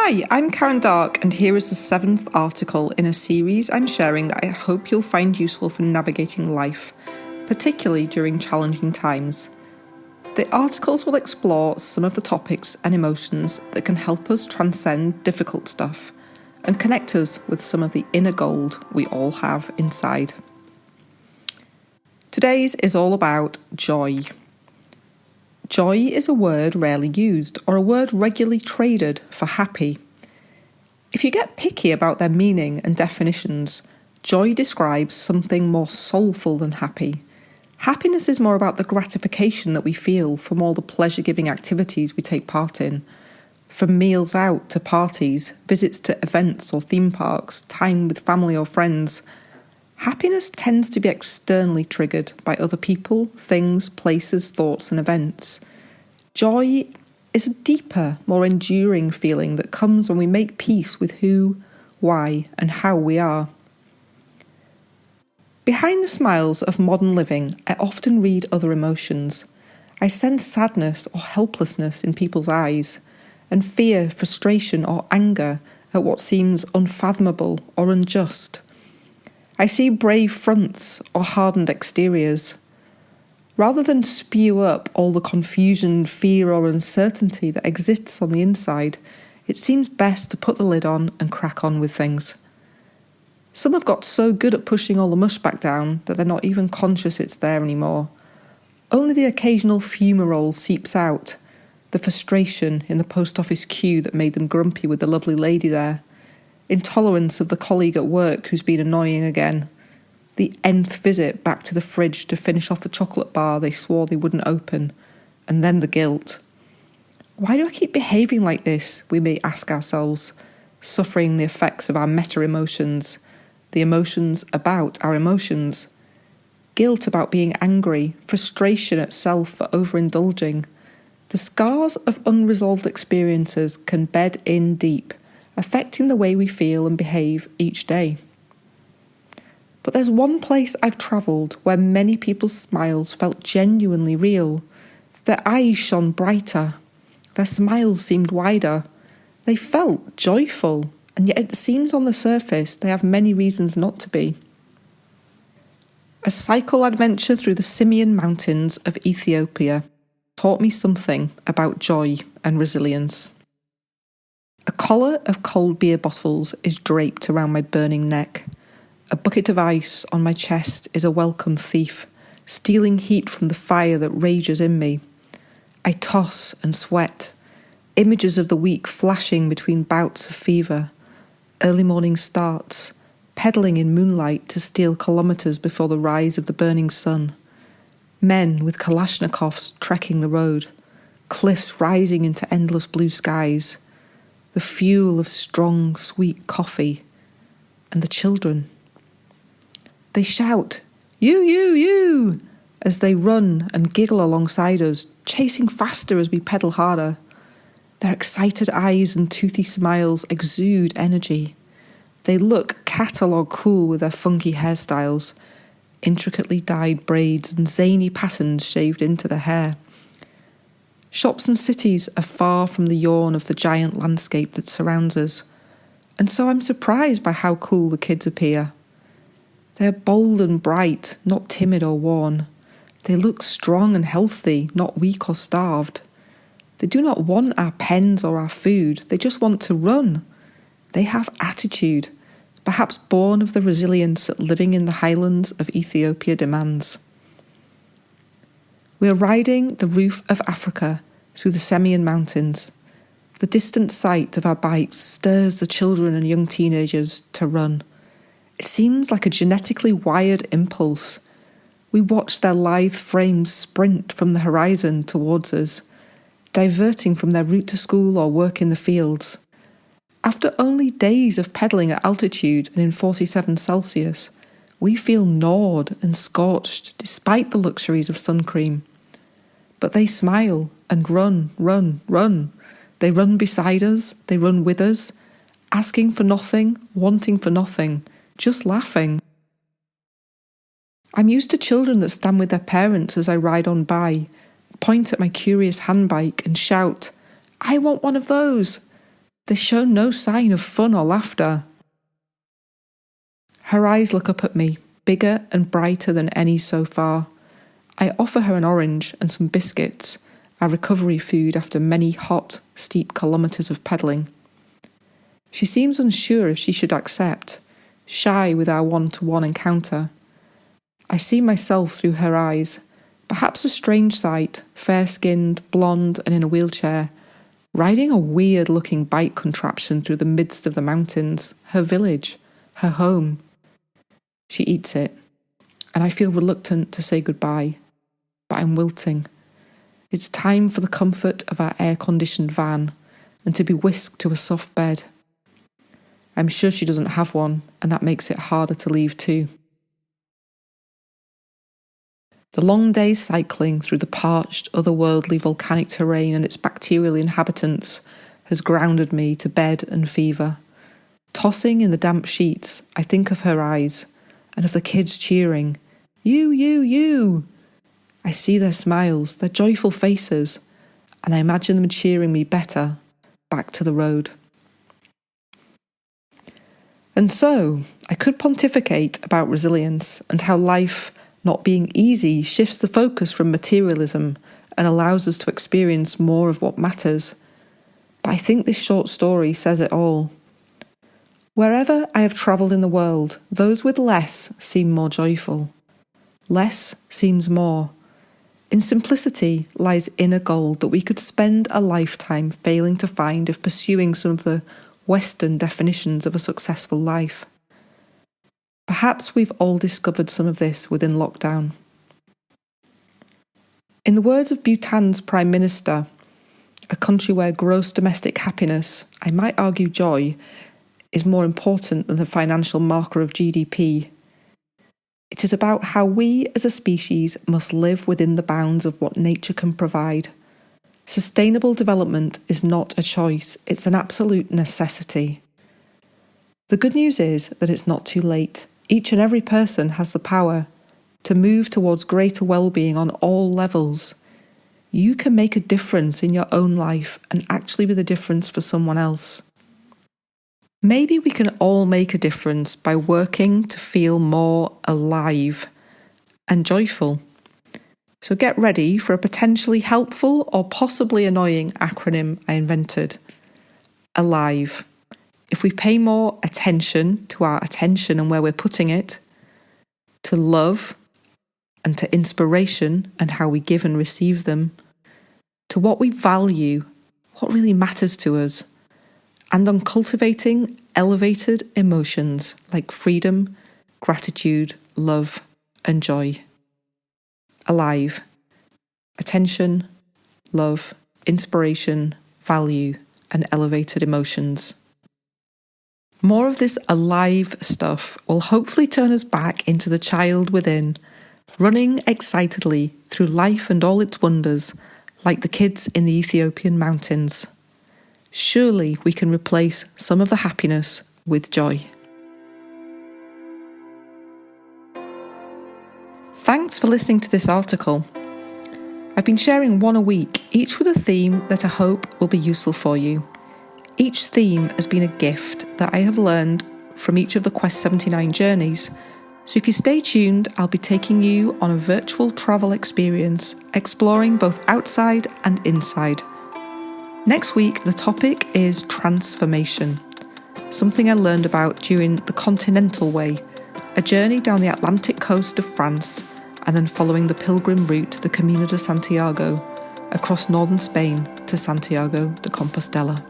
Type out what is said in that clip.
Hi, I'm Karen Darke, and here is the 7th article in a series I'm sharing that I hope you'll find useful for navigating life, particularly during challenging times. The articles will explore some of the topics and emotions that can help us transcend difficult stuff and connect us with some of the inner gold we all have inside. Today's is all about joy. Joy is a word rarely used, or a word regularly traded for happy. If you get picky about their meaning and definitions, joy describes something more soulful than happy. Happiness is more about the gratification that we feel from all the pleasure-giving activities we take part in, from meals out to parties, visits to events or theme parks, time with family or friends. Happiness tends to be externally triggered by other people, things, places, thoughts and events. Joy is a deeper, more enduring feeling that comes when we make peace with who, why and how we are. Behind the smiles of modern living, I often read other emotions. I sense sadness or helplessness in people's eyes, and fear, frustration or anger at what seems unfathomable or unjust. I see brave fronts or hardened exteriors. Rather than spew up all the confusion, fear or uncertainty that exists on the inside, it seems best to put the lid on and crack on with things. Some have got so good at pushing all the mush back down that they're not even conscious it's there anymore. Only the occasional fumarole seeps out, the frustration in the post office queue that made them grumpy with the lovely lady there, intolerance of the colleague at work who's been annoying again, the nth visit back to the fridge to finish off the chocolate bar they swore they wouldn't open, and then the guilt. Why do I keep behaving like this, we may ask ourselves, suffering the effects of our meta-emotions, the emotions about our emotions. Guilt about being angry, frustration at self for overindulging. The scars of unresolved experiences can bed in deep, affecting the way we feel and behave each day. But there's one place I've travelled where many people's smiles felt genuinely real. Their eyes shone brighter. Their smiles seemed wider. They felt joyful, and yet it seems on the surface they have many reasons not to be. A cycle adventure through the Simeon Mountains of Ethiopia taught me something about joy and resilience. A collar of cold beer bottles is draped around my burning neck. A bucket of ice on my chest is a welcome thief, stealing heat from the fire that rages in me. I toss and sweat, images of the week flashing between bouts of fever, early morning starts, pedalling in moonlight to steal kilometres before the rise of the burning sun, men with Kalashnikovs trekking the road, cliffs rising into endless blue skies, the fuel of strong, sweet coffee, and the children. They shout, you, as they run and giggle alongside us, chasing faster as we pedal harder. Their excited eyes and toothy smiles exude energy. They look catalogue cool with their funky hairstyles, intricately dyed braids and zany patterns shaved into their hair. Shops and cities are far from the yawn of the giant landscape that surrounds us, and so I'm surprised by how cool the kids appear. They are bold and bright, not timid or worn. They look strong and healthy, not weak or starved. They do not want our pens or our food, they just want to run. They have attitude, perhaps born of the resilience that living in the highlands of Ethiopia demands. We are riding the roof of Africa through the Simeon Mountains. The distant sight of our bikes stirs the children and young teenagers to run. It seems like a genetically wired impulse. We watch their lithe frames sprint from the horizon towards us, diverting from their route to school or work in the fields. After only days of pedalling at altitude and in 47 Celsius, we feel gnawed and scorched despite the luxuries of sun cream. But they smile and run. They run beside us, they run with us, asking for nothing, wanting for nothing, just laughing. I'm used to children that stand with their parents as I ride on by, point at my curious handbike and shout, "I want one of those!" They show no sign of fun or laughter. Her eyes look up at me, bigger and brighter than any so far. I offer her an orange and some biscuits, our recovery food after many hot, steep kilometres of pedalling. She seems unsure if she should accept, shy with our one-to-one encounter. I see myself through her eyes, perhaps a strange sight, fair-skinned, blonde and in a wheelchair, riding a weird-looking bike contraption through the midst of the mountains, her village, her home. She eats it, and I feel reluctant to say goodbye, but I'm wilting. It's time for the comfort of our air-conditioned van and to be whisked to a soft bed. I'm sure she doesn't have one, and that makes it harder to leave too. The long days cycling through the parched, otherworldly volcanic terrain and its bacterial inhabitants has grounded me to bed and fever. Tossing in the damp sheets, I think of her eyes and of the kids cheering, "You, you, you!" I see their smiles, their joyful faces, and I imagine them cheering me better back to the road. And so, I could pontificate about resilience and how life, not being easy, shifts the focus from materialism and allows us to experience more of what matters. But I think this short story says it all. Wherever I have travelled in the world, those with less seem more joyful. Less seems more. In simplicity lies inner gold that we could spend a lifetime failing to find if pursuing some of the Western definitions of a successful life. Perhaps we've all discovered some of this within lockdown. In the words of Bhutan's Prime Minister, a country where gross domestic happiness, I might argue joy, is more important than the financial marker of GDP. It is about how we as a species must live within the bounds of what nature can provide. Sustainable development is not a choice, it's an absolute necessity. The good news is that it's not too late. Each and every person has the power to move towards greater well-being on all levels. You can make a difference in your own life and actually be the difference for someone else. Maybe we can all make a difference by working to feel more alive and joyful. So get ready for a potentially helpful or possibly annoying acronym I invented. ALIVE. If we pay more attention to our attention and where we're putting it, to love and to inspiration and how we give and receive them, to what we value, what really matters to us, and on cultivating elevated emotions like freedom, gratitude, love, and joy. Alive. Attention, love, inspiration, value, and elevated emotions. More of this alive stuff will hopefully turn us back into the child within, running excitedly through life and all its wonders, like the kids in the Ethiopian mountains. Surely we can replace some of the happiness with joy. Thanks for listening to this article. I've been sharing one a week, each with a theme that I hope will be useful for you. Each theme has been a gift that I have learned from each of the Quest 79 journeys. So if you stay tuned, I'll be taking you on a virtual travel experience, exploring both outside and inside. Next week, the topic is transformation, something I learned about during the Continental Way, a journey down the Atlantic coast of France and then following the pilgrim route, the Camino de Santiago, across northern Spain to Santiago de Compostela.